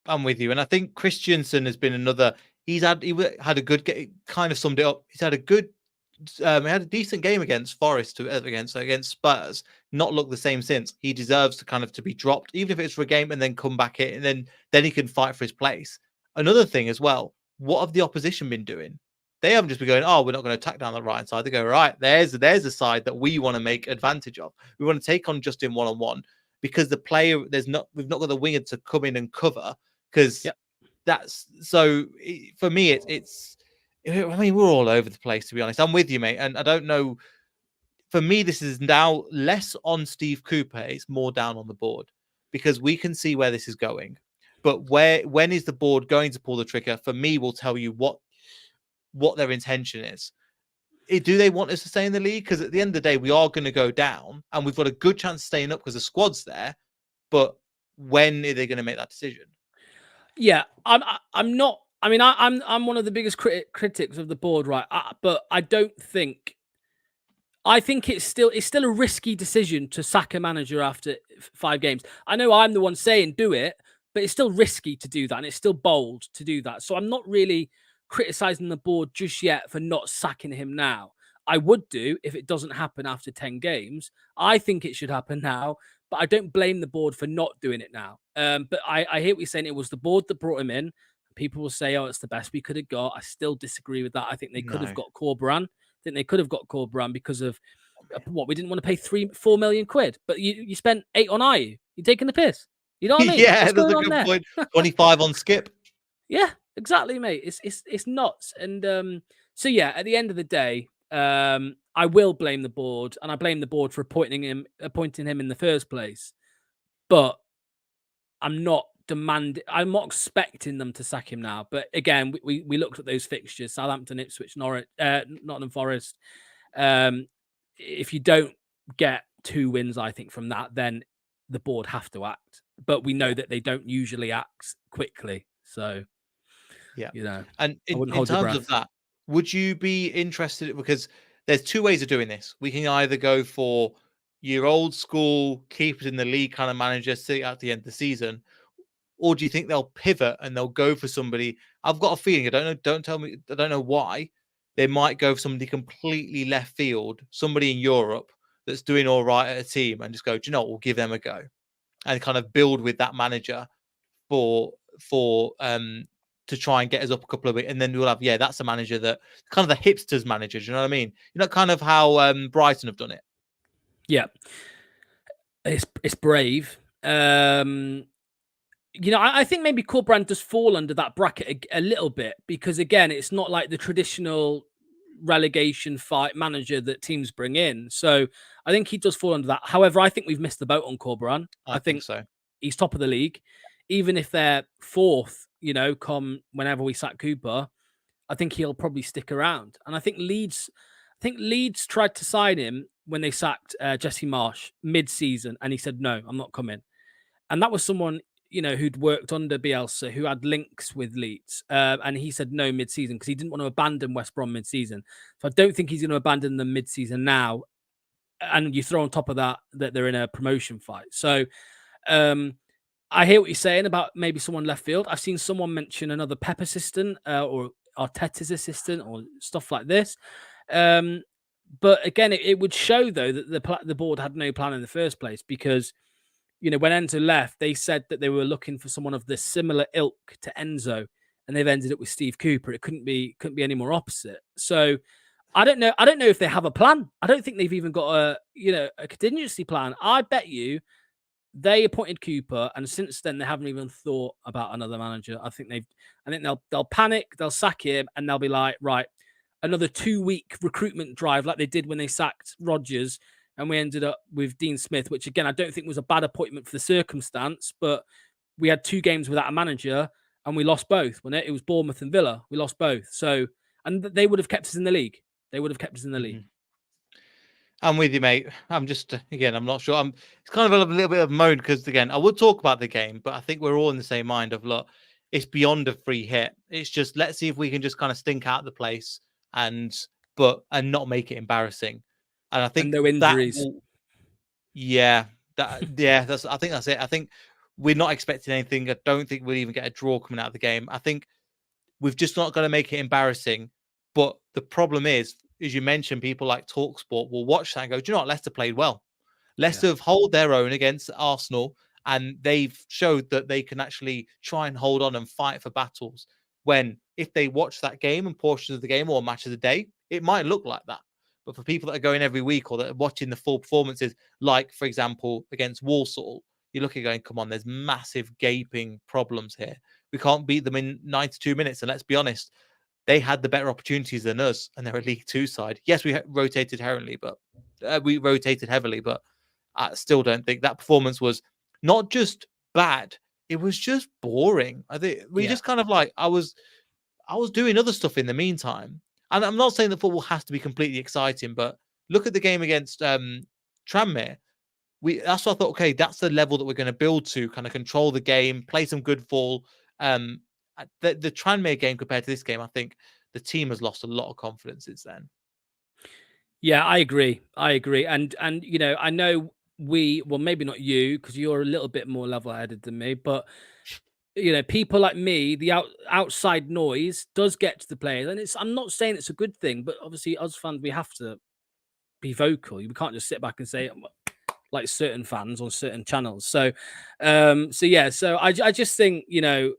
I'm with you, and I think Christensen has been another. He had a good game. Kind of summed it up. He's had a good. He had a decent game against Forest against Spurs. Not looked the same since. He deserves to be dropped, even if it's for a game, and then come back in, and then he can fight for his place. Another thing as well. What have the opposition been doing? They haven't just been going, oh, we're not going to attack down the right side. They go, right, there's a side that we want to make advantage of. We want to take on Justin one-on-one because the player we've not got the winger to come in and cover because that's so. For me, it's. I mean, we're all over the place, to be honest. I'm with you, mate. And I don't know. For me, this is now less on Steve Cooper. It's more down on the board because we can see where this is going. But when is the board going to pull the trigger? For me, will tell you what their intention is. Do they want us to stay in the league? Because at the end of the day, we are going to go down and we've got a good chance of staying up because the squad's there. But when are they going to make that decision? Yeah, I'm not. I mean, I'm one of the biggest critics of the board, right? But I don't think. I think it's still a risky decision to sack a manager after 5 games. I know I'm the one saying do it, but it's still risky to do that, and it's still bold to do that. So I'm not really criticizing the board just yet for not sacking him now. I would do if it doesn't happen after 10 games. I think it should happen now, but I don't blame the board for not doing it now. But I hear what you're saying. It was the board that brought him in. People will say, oh, it's the best we could have got. I still disagree with that. I think they could have got Corberan. I think they could have got Corberan because of what we didn't want to pay 4 million quid. But you spent 8 on IU. You're taking the piss. You know what I mean? Yeah, that's a good point. 25 on Skip. Yeah, Exactly, mate. It's nuts. And so yeah, at the end of the day, I will blame the board, and I blame the board for appointing him in the first place. But I'm not expecting them to sack him now. But again, we looked at those fixtures: Southampton, Ipswich, Norwich, Nottingham Forest. If you don't get 2 wins, I think from that, then the board have to act. But we know that they don't usually act quickly. So yeah, you know, and I in wouldn't hold your terms of breath. that, would you be interested? Because there's 2 ways of doing this. We can either go for your old school, keep it in the league kind of manager, see at the end of the season, or do you think they'll pivot and they'll go for somebody? I've got a feeling, I don't know, don't tell me, I don't know why. They might go for somebody completely left field, somebody in Europe that's doing all right at a team, and just go, do you know what, we'll give them a go, and kind of build with that manager for to try and get us up a couple of weeks. And then we'll have, that's a manager that kind of the hipsters manager, do you know what I mean? You know, kind of how Brighton have done it. Yeah. It's brave. You know, I think maybe Corbrand does fall under that bracket a little bit, because again, it's not like the traditional relegation fight manager that teams bring in. So I think he does fall under that. However, I think we've missed the boat on Corbrand. I think so. He's top of the league. Even if they're 4th, you know, come whenever we sack Cooper, I think he'll probably stick around. And I think Leeds tried to sign him when they sacked Jesse Marsh mid-season, and he said, no, I'm not coming. And that was someone, you know, who'd worked under Bielsa, who had links with Leeds. And he said no mid-season because he didn't want to abandon West Brom mid-season. So I don't think he's going to abandon them mid-season now. And you throw on top of that they're in a promotion fight. So I hear what you're saying about maybe someone left field. I've seen someone mention another Pep assistant or Arteta's assistant or stuff like this. But again, it would show, though, that the board had no plan in the first place, because, you know, when Enzo left, they said that they were looking for someone of the similar ilk to Enzo, and they've ended up with Steve Cooper. It couldn't be any more opposite. So I don't know if they have a plan. I don't think they've even got a contingency plan. I bet you they appointed Cooper, and since then they haven't even thought about another manager. I think they'll panic, they'll sack him, and they'll be like, right, another 2-week recruitment drive like they did when they sacked Rodgers, and we ended up with Dean Smith, which again I don't think was a bad appointment for the circumstance, but we had 2 games without a manager and we lost both. When it was Bournemouth and Villa, we lost both. So, and they would have kept us in the league. Mm-hmm. I'm with you, mate. I'm just, again, I'm not sure. It's kind of a little bit of moan because, again, I would talk about the game, but I think we're all in the same mind of, look, it's beyond a free hit. It's just, let's see if we can just kind of stink out the place and not make it embarrassing. And I think and no injuries. I think that's it. I think we're not expecting anything. I don't think we'll even get a draw coming out of the game. I think we've just not going to make it embarrassing. But the problem is, as you mentioned, people like TalkSport will watch that and go, do you know what? Leicester played well. Leicester have hold their own against Arsenal, and they've showed that they can actually try and hold on and fight for battles. When if they watch that game and portions of the game or match of the day, it might look like that. But for people that are going every week or that are watching the full performances, like, for example, against Walsall, you're looking going, come on, there's massive gaping problems here. We can't beat them in 92 minutes. And let's be honest, they had the better opportunities than us, and they're a League Two side. Yes, we rotated heavily, but I still don't think that performance was not just bad; it was just boring. I think we just kind of like I was doing other stuff in the meantime, and I'm not saying that football has to be completely exciting, but look at the game against Tranmere. That's what I thought. Okay, that's the level that we're going to build to, kind of control the game, play some good ball. The Tranmere game compared to this game, I think the team has lost a lot of confidence since then. Yeah, I agree. And you know, I know maybe not you, because you're a little bit more level-headed than me, but you know, people like me, the outside noise does get to the players, and I'm not saying it's a good thing, but obviously us fans, we have to be vocal. We can't just sit back and say it like certain fans on certain channels. So I just think, you know,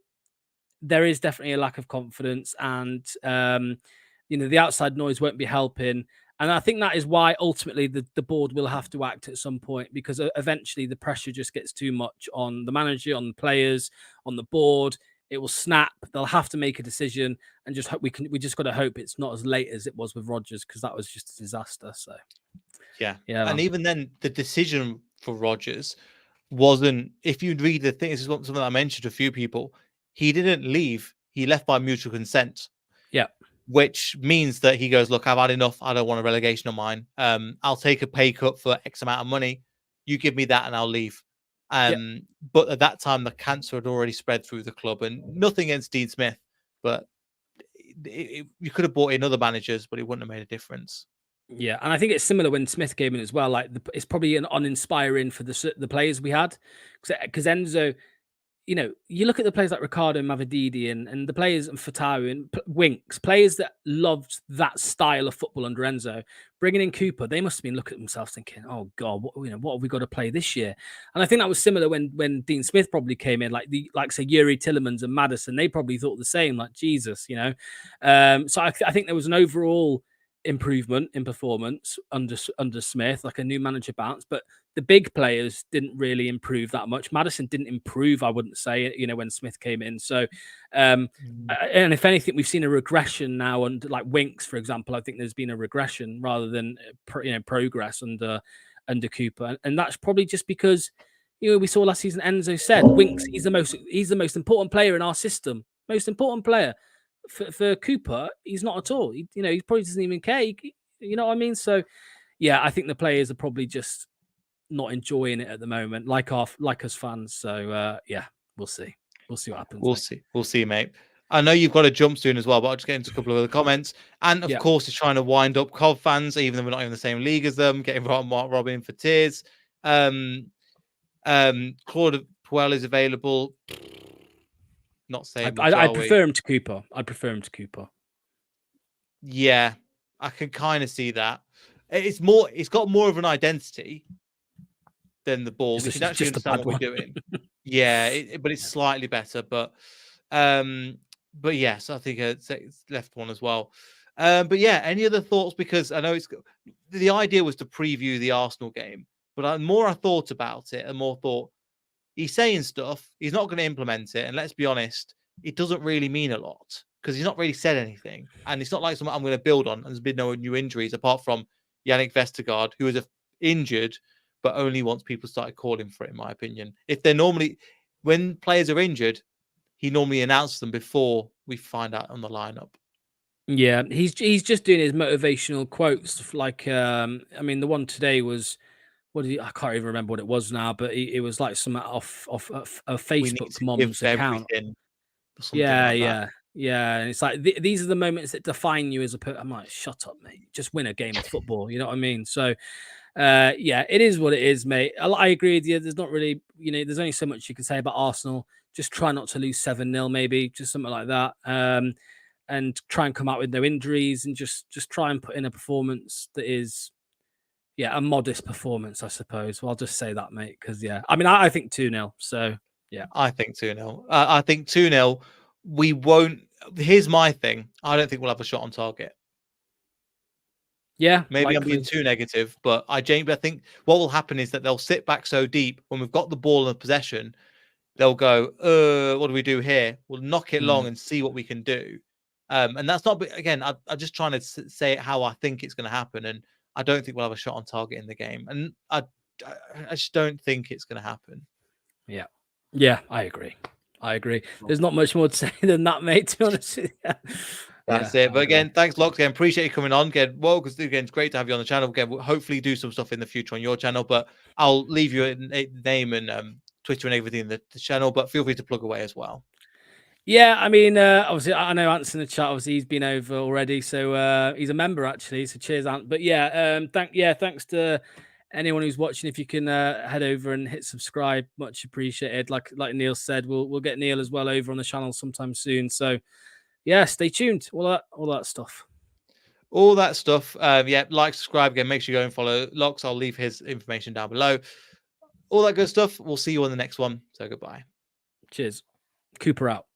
there is definitely a lack of confidence, and you know, the outside noise won't be helping. And I think that is why ultimately the board will have to act at some point, because eventually the pressure just gets too much on the manager, on the players, on the board. It will snap. They'll have to make a decision, and just hope we just got to hope it's not as late as it was with Rodgers, because that was just a disaster. So yeah. yeah, And man. even then, the decision for Rodgers wasn't. If you read the thing, this is something that I mentioned to a few people. He didn't leave. He left by mutual consent. Yeah. Which means that he goes, look, I've had enough. I don't want a relegation of mine. I'll take a pay cut for X amount of money. You give me that and I'll leave. But at that time, the cancer had already spread through the club, and nothing against Dean Smith, but you could have brought in other managers, but it wouldn't have made a difference. Yeah, and I think it's similar when Smith came in as well. Like it's probably an uninspiring for the players we had, because Enzo, you know, you look at the players like Ricardo Mavididi and the players and Fatawu and Winks, players that loved that style of football under Enzo. Bringing in Cooper, they must have been looking at themselves thinking, "Oh God, what have we got to play this year?" And I think that was similar when Dean Smith probably came in, like say Yuri Tillemans and Maddison. They probably thought the same, like Jesus, you know. So I think there was an overall improvement in performance under Smith, like a new manager bounce, but the big players didn't really improve that much. Maddison didn't improve, I wouldn't say, you know, when Smith came in. So, and if anything, we've seen a regression now. And like Winks, for example, I think there's been a regression rather than progress under Cooper, and that's probably just because, you know, we saw last season. Enzo said Winks, he's the most important player in our system, most important player. For Cooper, he's not at all. He probably doesn't even care. You know what I mean? So, yeah, I think the players are probably just not enjoying it at the moment, like us fans. So, yeah, we'll see. We'll see what happens. We'll see, mate. I know you've got to jump soon as well, but I'll just get into a couple of other comments. And of course, he's trying to wind up Cov fans, even though we're not in the same league as them, getting Mark Robin for tears. Claude Puel is available. Not saying I'd prefer him to Cooper. I'd prefer him to Cooper. Yeah, I can kind of see that. It's got more of an identity than the ball. We can actually understand what we're doing. Yeah, but it's slightly better. But yes, I think it's left one as well. But yeah, any other thoughts? Because I know the idea was to preview the Arsenal game, but the more I thought about it, the more thought he's saying stuff, he's not going to implement it. And let's be honest, it doesn't really mean a lot because he's not really said anything. And it's not like something I'm going to build on. And there's been no new injuries apart from Yannick Vestergaard, who is injured, but only once people started calling for it, in my opinion. When players are injured, he normally announces them before we find out on the lineup. Yeah, he's just doing his motivational quotes. Like, I mean, the one today was, I can't even remember what it was now, but it was like some off a Facebook mom's account. Yeah. And it's like these are the moments that define you as a person. I'm like, shut up, mate. Just win a game of football. You know what I mean? So, yeah, it is what it is, mate. I agree with you. There's not really, there's only so much you can say about Arsenal. Just try not to lose 7-0, maybe, just something like that. And try and come out with no injuries, and just try and put in a performance that is, a modest performance, I suppose. Well, I'll just say that, mate, because, I mean, I think 2-0. So, yeah. I think 2-0. I think 2-0. We won't. Here's my thing. I don't think we'll have a shot on target. Yeah. Maybe I'm being too negative, but I think what will happen is that they'll sit back so deep when we've got the ball in possession. They'll go, what do we do here? We'll knock it long and see what we can do. And that's not, again, I'm just trying to say how I think it's going to happen. And I don't think we'll have a shot on target in the game. And I just don't think it's going to happen. Yeah. Yeah, I agree. There's not much more to say than that, mate, to be honest with you. That's it. But again, thanks, Locks. Again, appreciate you coming on. Again, it's great to have you on the channel. Again, we'll hopefully do some stuff in the future on your channel. But I'll leave you a name and Twitter and everything in the channel. But feel free to plug away as well. Yeah, I mean, obviously, I know Ant's in the chat. Obviously, he's been over already, so he's a member actually. So cheers, Ant. But thanks to anyone who's watching. If you can head over and hit subscribe, much appreciated. Like Neil said, we'll get Neil as well over on the channel sometime soon. So yeah, stay tuned. All that stuff. All that stuff. Like, subscribe again. Make sure you go and follow Locks. I'll leave his information down below. All that good stuff. We'll see you on the next one. So goodbye. Cheers. Cooper out.